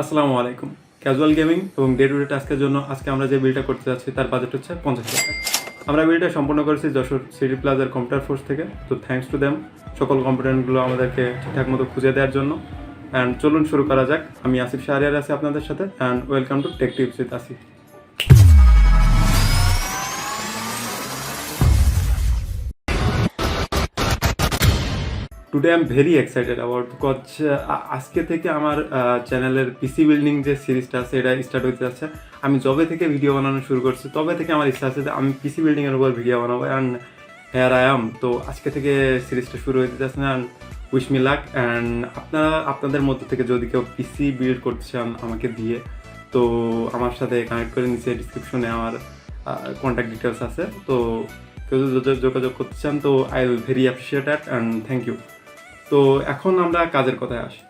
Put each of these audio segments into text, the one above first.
আসসালামু আলাইকুম। Casual gaming এবং ডে টু ডে টাস্কের জন্য আজকে আমরা যে বিলটা করতে যাচ্ছি তার বাজেট হচ্ছে 50,000 টাকা। আমরা বিলটা সম্পূর্ণ করেছি যশোর সিটি প্লাজার কম্পিউটার ফোর্স থেকে। তো থ্যাঙ্কস টু দেম সকল কম্পিউটারগুলো আমাদেরকে ঠিকঠাক মতো খুঁজে দেওয়ার জন্য। অ্যান্ড চলুন শুরু করা যাক। আমি আসিফ শাহরিয়ার আছি আপনাদের সাথে, and welcome to take tips with Asif. Today I am very excited about because আজকে থেকে আমার চ্যানেলের পিসি বিল্ডিং যে সিরিজটা আছে এটা স্টার্ট হতে যাচ্ছে। আমি যবে থেকে ভিডিও বানানো শুরু করছি তবে থেকে আমার ইচ্ছা আছে যে আমি পিসি বিল্ডিংয়ের উপর ভিডিও বানাবো, অ্যান্ড হেয়ার আই এম। তো আজকে থেকে সিরিজটা শুরু হতে যাচ্ছে, and wish me luck. And আপনাদের মধ্যে থেকে যদি কেউ পিসি বিল্ড করতে চান আমাকে দিয়ে, তো আমার সাথে কানেক্ট করে নিচে ডিসক্রিপশনে আমার কন্ট্যাক্ট ডিটেলস আছে। তো কেউ যদি যোগাযোগ করতে চান তো I will very appreciate that, and thank you. তো এখন আমরা কাজের কথায় আসি।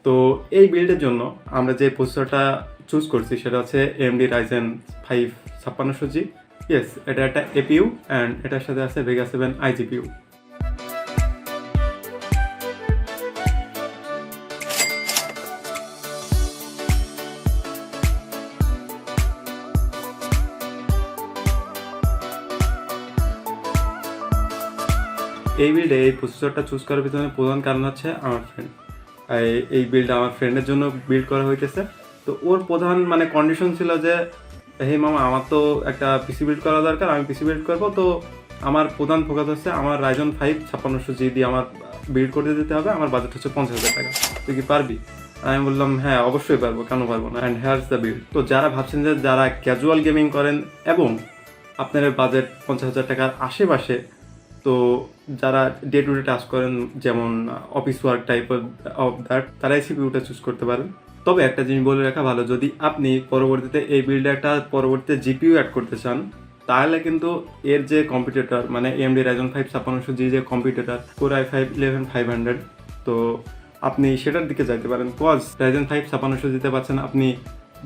তো এই বিল্ডের জন্য আমরা যে প্রসেসরটা চুজ করছি সেটা হচ্ছে AMD Ryzen 5 5600G। ইয়েস, এটা একটা APU অ্যান্ড এটার সাথে আছে Vega 7 iGPU। এই বিল্ডে এই প্রসেসরটা চুজ করার পিছনে প্রধান কারণ হচ্ছে আমার ফ্রেন্ড। এই বিল্ড আমার ফ্রেন্ডের জন্য বিল্ড করা হইতেছে। তো ওর প্রধান কন্ডিশন ছিল যে হে মামা, আমার তো একটা পিসি বিল্ড করা দরকার, আমি পিসি বিল্ড করবো। তো আমার প্রধান ফোকাস হচ্ছে আমার Ryzen 5 5600G দিয়ে আমার বিল্ড করতে দিতে হবে। আমার বাজেট হচ্ছে 50,000 টাকা। তুই কি পারবি? আমি বললাম হ্যাঁ অবশ্যই পারবো, কেন পারবো না। And hairs the build. তো যারা ভাবছেন যে যারা ক্যাজুয়াল গেমিং করেন এবং আপনার বাজেট 50,000 টাকার আশেপাশে, তো যারা ডে টু ডে টাস্ক করেন যেমন office work type of that, তারাই সিপিইউটা চুজ করতে পারেন। তবে একটা জিনিস বলে রাখা ভালো, যদি আপনি পরবর্তীতে এই বিল্ডে একটা পরবর্তীতে জিপিইউ অ্যাড করতে চান তাহলে কিন্তু এর যে কম্পিউটার AMD Ryzen 5 5600G যে কম্পিউটার Core i5 11500, তো আপনি সেটার দিকে যাইতে পারেন। কজ Ryzen 5 5600 দিতে পারছেন আপনি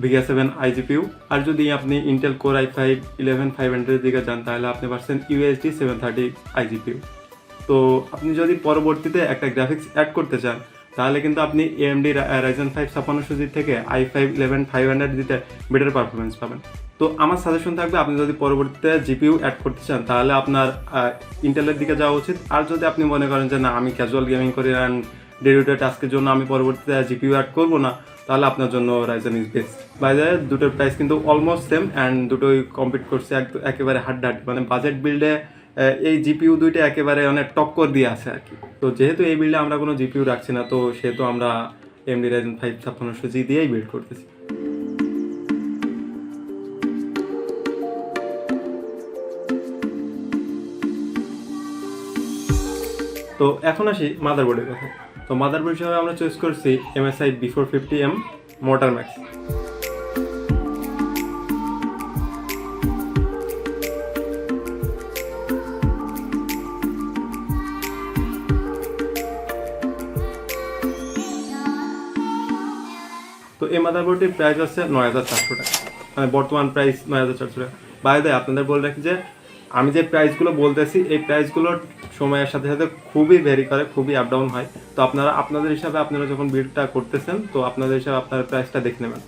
Vega 7 iGPU, আর যদি আপনি Intel Core i5 11500 দিকে যান তাহলে আপনি পাচ্ছেন UHD 730 iGPU। তো আপনি যদি পরবর্তীতে একটা গ্রাফিক্স অ্যাড করতে চান তাহলে কিন্তু আপনি AMD Ryzen 5 5600G থেকে i5 11500 দিতে বেটার পারফরমেন্স পাবেন। তো আমার সাজেশন থাকবে আপনি যদি পরবর্তীতে জিপিইউ অ্যাড করতে চান তাহলে আপনার ইন্টেলের দিকে যাওয়া উচিত। আর যদি আপনি মনে করেন যে না আমি ক্যাজুয়াল গেমিং করি অ্যান্ড ডে টু ডে টাস্কের জন্য আমি পরবর্তীতে জিপিইউ অ্যাড করবো না, তাহলে আপনার জন্য Ryzen is best. By the way, দুটোর প্রাইস কিন্তু অলমোস্ট সেম অ্যান্ড দুটোই কম্পিট করছে একেবারে হাড্ডাহাড্ডি। বাজেট বিল্ডে এই জিপিইউ দুইটা একেবারে টক্কর দিয়ে আছে আর কি। তো যেহেতু এই বিল্ডে আমরা কোনো জিপিইউ রাখছি না, তো সেহেতু আমরা AMD Ryzen 5 5600G দিয়েই বিল্ড করতেছি। তো এখন আসি মাদারবোর্ডের কথা। তো মাদারবোর্ড হিসাবে আমরা চয়েস করছি MSI B450M MORTAR Max। তো এই মাদারবোর্ডটির প্রাইস আছে 9,400 টাকা, বর্তমান প্রাইস 9,400 টাকা। বাইরে আপনাদের বলে রাখি যে আমি যে প্রাইসগুলো বলতেছি এই প্রাইসগুলোর সময়ের সাথে সাথে খুবই ভেরি করে, খুবই আপ ডাউন হয়। তো আপনাদের হিসাবে আপনারা যখন বিল্ডটা করতেছেন তো আপনাদের হিসাবে আপনার প্রাইসটা দেখে নেবেন।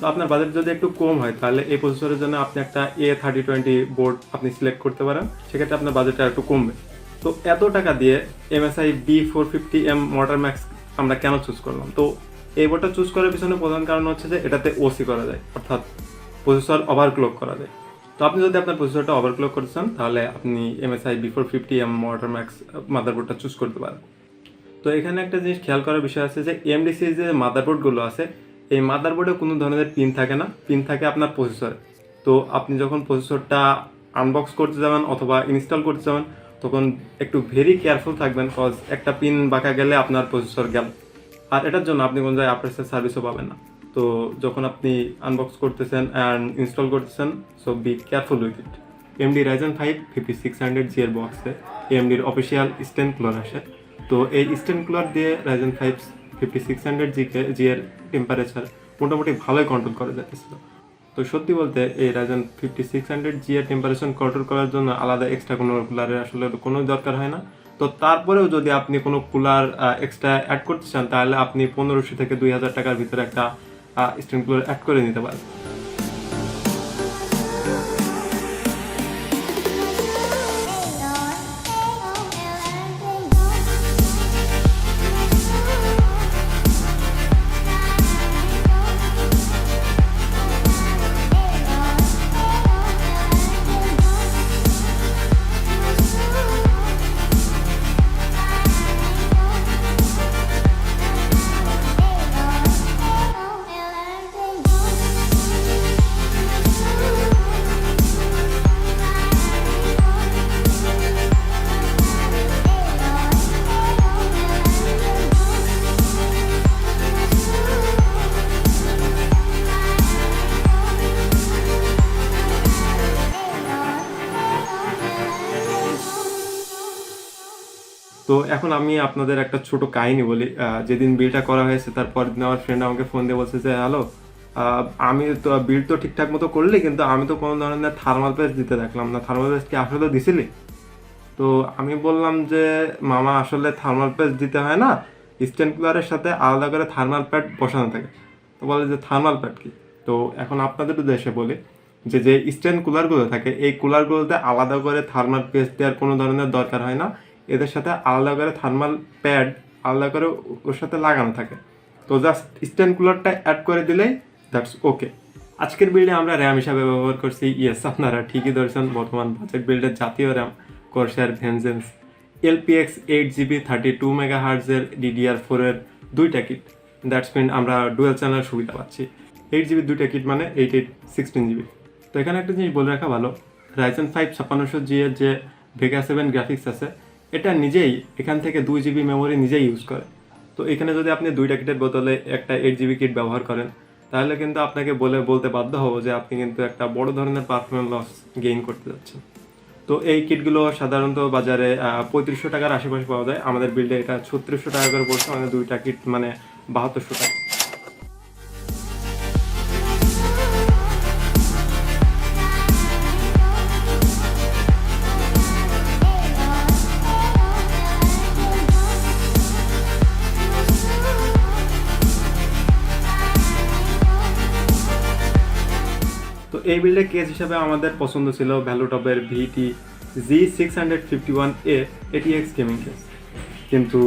তো আপনার বাজেট যদি একটু কম হয় তাহলে এই প্রসেসরের জন্য আপনি একটা A3020 বোর্ড আপনি সিলেক্ট করতে পারেন, সেক্ষেত্রে আপনার বাজেটটা একটু কমবে। তো এত টাকা দিয়ে MSI B450M MORTAR Max আমরা কেন চুজ করলাম? তো এই বোর্ডটা চুজ করার পিছনে প্রধান কারণ হচ্ছে যে এটাতে ওসি করা যায়, অর্থাৎ প্রসেসর ওভারক্লক করা যায়। তো আপনি যদি আপনার প্রসেসরটা ওভারক্লক করতে চান তাহলে আপনি MSI B450M MORTAR Max মাদারবোর্ডটা চুজ করতে পারেন। তো এখানে একটা জিনিস খেয়াল করার বিষয় আছে যে AMD সিরিজের মাদারবোর্ডগুলো আছে, এই মাদারবোর্ডে কোনো ধরনের পিন থাকে না, পিন থাকে আপনার প্রসেসরে। তো আপনি যখন প্রসেসরটা আনবক্স করতে যাবেন অথবা ইনস্টল করতে যাবেন তখন একটু ভেরি কেয়ারফুল থাকবেন, কজ একটা পিন বাঁকা গেলে আপনার প্রসেসর গেল। আর এটার জন্য আপনি কোনো জায়গায় আফটার সার্ভিসও পাবেন না। তো যখন আপনি আনবক্স করতেছেন অ্যান্ড ইনস্টল করতেছেন, so be careful with it. AMD Ryzen 5 5600G এর বক্সে AMDর অফিসিয়াল স্ট্যান্ড কুলার আসে। তো এই স্ট্যান্ড কুলার দিয়ে Ryzen 5 5600G এর টেম্পারেচার মোটামুটি ভালোই কন্ট্রোল করা যাচ্ছিল। তো সত্যি বলতে এই Ryzen 5600G এর টেম্পারেচার কন্ট্রোল করার জন্য আলাদা এক্সট্রা কোনো কুলারের আসলে কোনো দরকার হয় না। তো তারপরেও যদি আপনি কোনো কুলার এক্সট্রা অ্যাড করতে চান তাহলে আপনি 1500 থেকে 2000 টাকার ভিতরে একটা স্ট্যান্ড কুলার অ্যাড করে নিতে পারেন। তো এখন আমি আপনাদের একটা ছোট কাহিনী বলি। যেদিন বিলটা করা হয়েছে তারপর দিন আমার ফ্রেন্ড আমাকে ফোন দিয়ে বলছে যে হ্যালো, আমি তো বিল তো ঠিকঠাক মতো করলি, কিন্তু আমি তো কোনো ধরনের থার্মাল পেস্ট দিতে দেখলাম না, থার্মাল পেস্ট কি আসলে দিছিলি? তো আমি বললাম যে মামা আসলে থার্মাল পেস্ট দিতে হয় না, স্ট্যান্ড কুলারের সাথে আলাদা করে থার্মাল প্যাড বসানো থাকে। তো বলে যে থার্মাল প্যাড কি? তো এখন আপনাদের উদ্দেশ্যে বলি যে যে স্ট্যান্ড কুলারগুলো থাকে এই কুলারগুলোতে আলাদা করে থার্মাল পেস্ট দেওয়ার কোনো ধরনের দরকার হয় না, এদের সাথে আলাদা করে থার্মাল প্যাড আলাদা করে ওর সাথে লাগানো থাকে। তো জাস্ট স্ট্যান্ড কুলারটা অ্যাড করে দিলেই দ্যাটস ওকে। আজকের বিল্ডে আমরা র্যাম হিসাবে ব্যবহার করছি, ইয়েস আপনারা ঠিকই ধরেছেন, বর্তমান বাজেট বিল্ডের জাতীয় RAM Corsair Vengeance LPX 8GB 32 মেগাহার্জের DDR4 এর 2টা কিট। দ্যাটস মিন আমরা ডুয়াল চ্যানেল সুবিধা পাচ্ছি। 8GB 2টা কিট মানে 16GB। তো এখানে একটা জিনিস বলে রাখা ভালো, Ryzen 5 5600G এর যে Vega 7 গ্রাফিক্স আছে এটা নিজেই এখান থেকে 2GB মেমোরি নিজেই ইউজ করে। তো এখানে যদি আপনি 2টা কিটের বদলে একটা 8GB কিট ব্যবহার করেন তাহলে কিন্তু আপনাকে বলতে বাধ্য হব যে আপনি কিন্তু একটা বড় ধরনের পারফরম্যান্স লস গেইন করতে যাচ্ছেন। তো এই কিটগুলো সাধারণত বাজারে 3500 টাকার আশেপাশে পাওয়া যায়। আমাদের বিল্ডে এটা 3600 টাকা করে পড়ছে, মানে 2টা কিট মানে 7200 টাকা। তো এই বিল্ডের কেস হিসাবে আমাদের পছন্দ ছিল ভ্যালুটপের VT G651A ATX gaming case, কিন্তু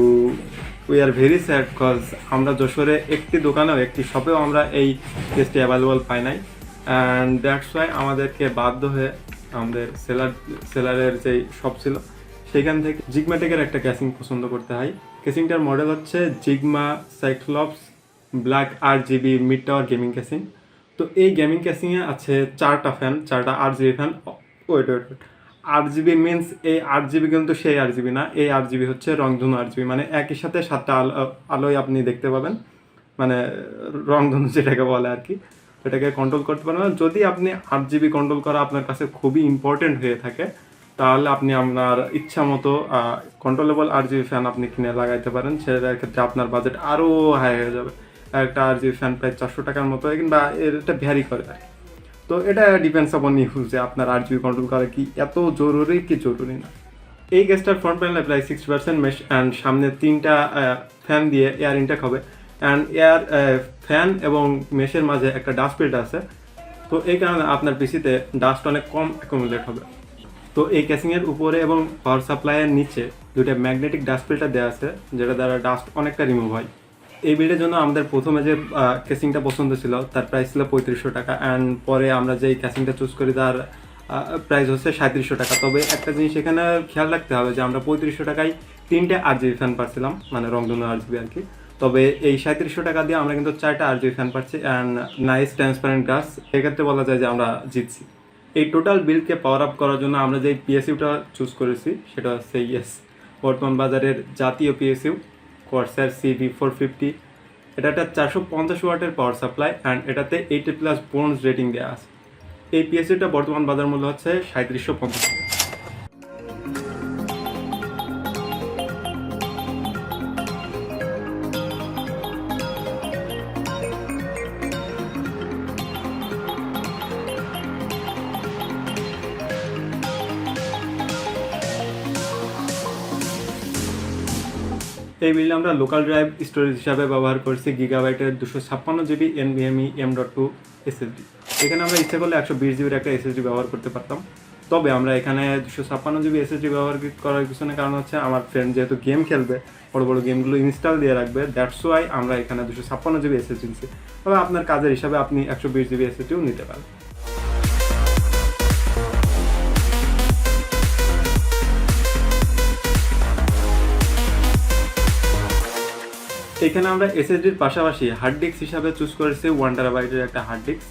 we are very sad cause আমরা যশোরে একটি দোকানেও একটি শপেও আমরা এই কেসটি অ্যাভেলেবল পাই নাই, অ্যান্ড দ্যাটস ওয়াই আমাদেরকে বাধ্য হয়ে আমাদের সেলারের যেই শপ ছিল সেখান থেকে জিগম্যাটেকের একটা ক্যাসিং পছন্দ করতে হয়। ক্যাসিংটার মডেল হচ্ছে Zigma Cyclops black RGB mid tower gaming casing. তো এই গেমিং ক্যাসিংয়ে আছে 4টা ফ্যান, 4টা RGB fan. Wait RGB means এই RGB কিন্তু সেই RGB না, এই RGB হচ্ছে রংধনু RGB, মানে একই সাথে 7টা আলোয় আপনি দেখতে পাবেন, মানে রংধনু যেটাকে বলে আর কি, এটাকে কন্ট্রোল করতে পারবেন। যদি আপনি RGB কন্ট্রোল করা আপনার কাছে খুবই ইম্পর্টেন্ট হয়ে থাকে তাহলে আপনি আপনার ইচ্ছা মতো কন্ট্রোলেবল RGB ফ্যান আপনি কিনে লাগাইতে পারেন, সেটার ক্ষেত্রে আপনার বাজেট আরও হাই হয়ে যাবে। একটা RGB ফ্যান প্রায় 400 টাকার মতো, কিংবা এটা ভ্যারি করে আর কি। তো এটা ডিপেন্ডস আপন ইউজ যে আপনার RGB কন্ট্রোল করা কি এত জরুরি কি জরুরি না। এই গ্যাসটার ফ্রন্ট প্যানেলে প্রায় 60% মেশ অ্যান্ড সামনে 3টা ফ্যান দিয়ে এয়ার ইনটেক হবে, অ্যান্ড এয়ার ফ্যান এবং মেশের মাঝে একটা ডাস্ট ফিল্ড আছে। তো এই কারণে আপনার পিসিতে ডাস্ট অনেক কম অ্যাকুমুলেট হবে। তো এই ক্যাসিংয়ের উপরে এবং পাওয়ার সাপ্লাইয়ের নিচে 2টা ম্যাগনেটিক ডাস্ট ফিল্টার দেওয়া আছে, যেটা দ্বারা ডাস্ট অনেকটা রিমুভ হয়। এই বিল্ডের জন্য আমাদের প্রথমে যে ক্যাসিংটা পছন্দ ছিল তার প্রাইস ছিল 3500 টাকা, অ্যান্ড পরে আমরা যেই ক্যাসিংটা চুজ করি তার প্রাইস হচ্ছে 3700 টাকা। তবে একটা জিনিস এখানে খেয়াল রাখতে হবে যে আমরা 3500 টাকায় 3টে RGB ফ্যান পাচ্ছিলাম, মানে রংধনু RGB আর কি। তবে এই 3700 টাকা দিয়ে আমরা কিন্তু 4টা RGB ফ্যান পাচ্ছি অ্যান্ড নাইস ট্রান্সপারেন্ট গ্লাস। এক্ষেত্রে বলা যায় যে আমরা জিতছি। এই টোটাল বিল্ডকে পাওয়ার আপ করার জন্য আমরা যেই PSUটা চুজ করেছি সেটা হচ্ছে বর্তমান বাজারের জাতীয় PSU Corsair CV450। এটা একটা 450 ওয়াটের পাওয়ার সাপ্লাই অ্যান্ড এটাতে 80+ বোনস রেটিং দেওয়া আছে। এই PSUটা বর্তমান বাজার মূল্য হচ্ছে 3750 টাকা। এই বিল্ডে আমরা লোকাল ড্রাইভ স্টোরেজ হিসাবে ব্যবহার করছি গিগাবাইটের 256 GB NVMe M.2 SSD। এখানে আমরা ইচ্ছা করলে 120 GB একটা SSD ব্যবহার করতে পারতাম, তবে আমরা এখানে 256 GB SSD ব্যবহার করার পিছনে কারণ হচ্ছে আমার ফ্রেন্ড যেহেতু গেম খেলবে, বড় বড় গেমগুলো ইনস্টল দিয়ে রাখবে, দ্যাটস ওয়াই আমরা এখানে 256 GB SSD নিচ্ছি। তবে আপনার কাজের হিসাবে আপনি 120 GB SSDও নিতে পারেন। এখানে আমরা এসএসডির পাশাপাশি হার্ড ডিস্ক হিসাবে চুজ করেছি 1 TB একটা হার্ড ডিস্ক।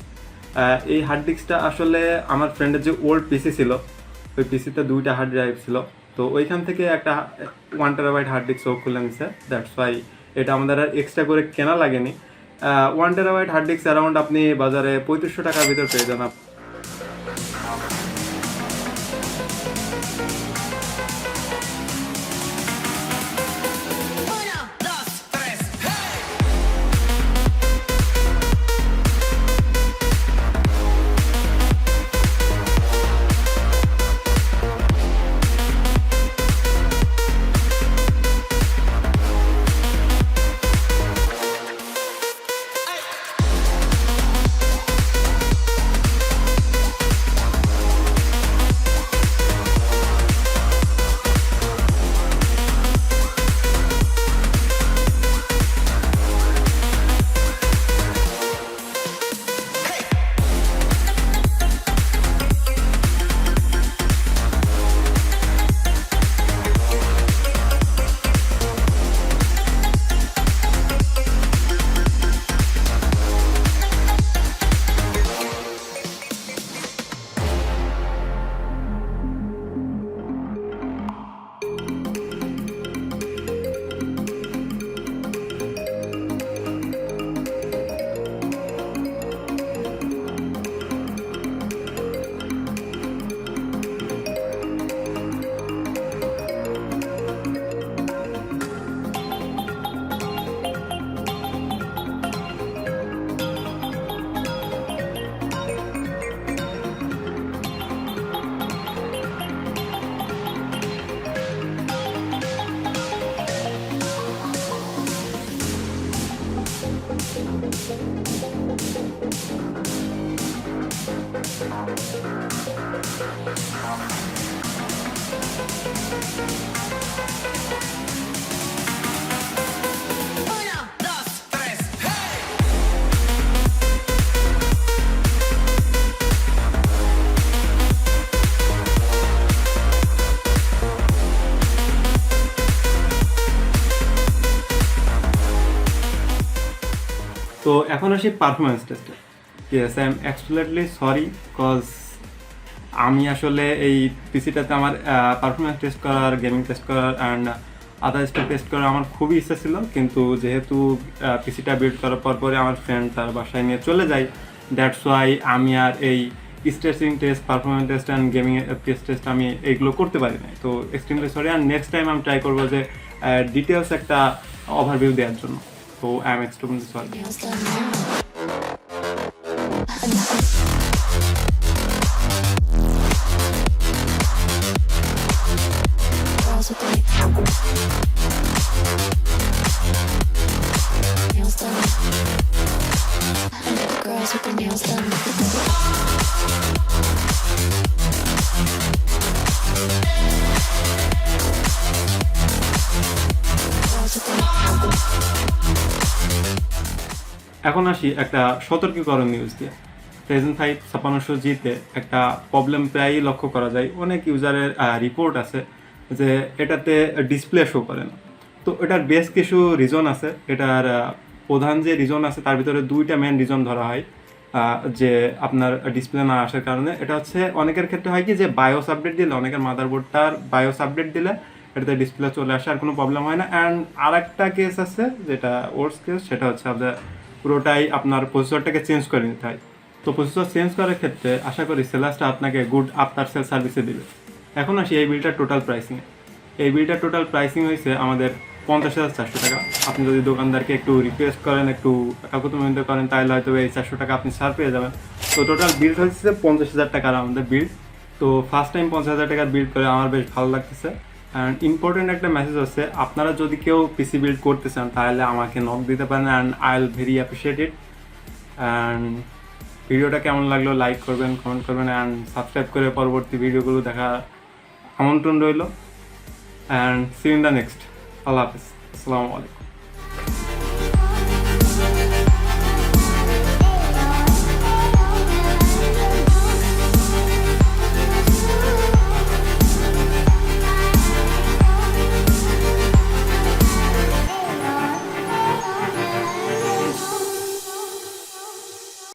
এই হার্ড ডিস্কটা আসলে আমার ফ্রেন্ডের যে ওল্ড পিসি ছিল, ওই পিসিতে 2টা হার্ড ড্রাইভ ছিল, তো ওইখান থেকে একটা 1 TB হার্ড ডিস্ক ও খুলে নিছে, দ্যাটস ওয়াই এটা আমাদের আর এক্সট্রা করে কেনা লাগেনি। 1 TB হার্ড ডিস্ক অ্যারাউন্ড আপনি বাজারে 3500 টাকার ভিতর পেয়ে যান। তো এখন আসি পারফরমেন্স টেস্টে। Yes, I am absolutely sorry, cause আমি আসলে এই পিসিটাতে আমার পারফরমেন্স টেস্ট করার, গেমিং টেস্ট করার অ্যান্ড আদার স্টেপ টেস্ট করার আমার খুবই ইচ্ছা ছিল, কিন্তু যেহেতু পিসিটা বিল্ড করার পরে আমার ফ্রেন্ড তার বাসায় নিয়ে চলে যায়, দ্যাটস ওয়াই আমি আর এই tracing test, performance test and gaming test আমি এইগুলো করতে পারি না। তো এক্সট্রিমলি সরি, আর নেক্সট টাইম আমি ট্রাই করবো যে ডিটেলস একটা ওভারভিউ দেওয়ার জন্য। তো আই এম এক্সট্রিমলি সরি। এখন আসি একটা সতর্কীকরণ নিউজ দিয়ে। Ryzen 5 5600Gতে একটা প্রবলেম প্রায়ই লক্ষ্য করা যায়। অনেক ইউজারের রিপোর্ট আছে যে এটাতে ডিসপ্লে শো করে না। তো এটার বেশ কিছু রিজন আছে। এটার প্রধান যে রিজন আছে তার ভিতরে 2টা মেন রিজন ধরা হয় যে আপনার ডিসপ্লে না আসার কারণে। এটা হচ্ছে অনেকের ক্ষেত্রে হয় কি যে বায়োস আপডেট দিলে, অনেকের মাদারবোর্ডটার বায়োস আপডেট দিলে এটাতে ডিসপ্লে চলে আসে, আর কোনো প্রবলেম হয় না। অ্যান্ড আরেকটা কেস আছে যেটা ওয়ার্স্ট কেস, সেটা হচ্ছে আপনার পুরোটাই আপনার প্রসেসরটাকে চেঞ্জ করে নিতে হয়। তো প্রসেসর চেঞ্জ করার ক্ষেত্রে আশা করি সেলাসটা আপনাকে গুড আফটার সেল সার্ভিসে দেবে। এখন আসি এই বিলটার টোটাল প্রাইসিংয়ে। এই বিলটার টোটাল প্রাইসিং হয়েছে আমাদের 50,400 টাকা। আপনি যদি দোকানদারকে একটু রিকোয়েস্ট করেন, একটু কাকুতুমিন্দ করেন, তাহলে হয়তো এই 400 টাকা আপনি ছাড় পেয়ে যাবেন। তো টোটাল বিল হচ্ছে 50,000 টাকার আমাদের বিল। তো ফার্স্ট টাইম 50,000 টাকার বিল করে আমার বেশ ভালো লাগতেছে। অ্যান্ড ইম্পর্টেন্ট একটা মেসেজ আছে, আপনারা যদি কেউ পিসি বিল্ড করতে চান তাহলে আমাকে নক দিতে পারেন, and I will very appreciate it. And ভিডিওটা কেমন লাগলো লাইক করবেন, কমেন্ট করবেন, অ্যান্ড সাবস্ক্রাইব করে পরবর্তী ভিডিওগুলো দেখা আমন্ত্রণ রইল। And see in the next. আল্লাহ হাফিজ, আসসালামু আলাইকুম।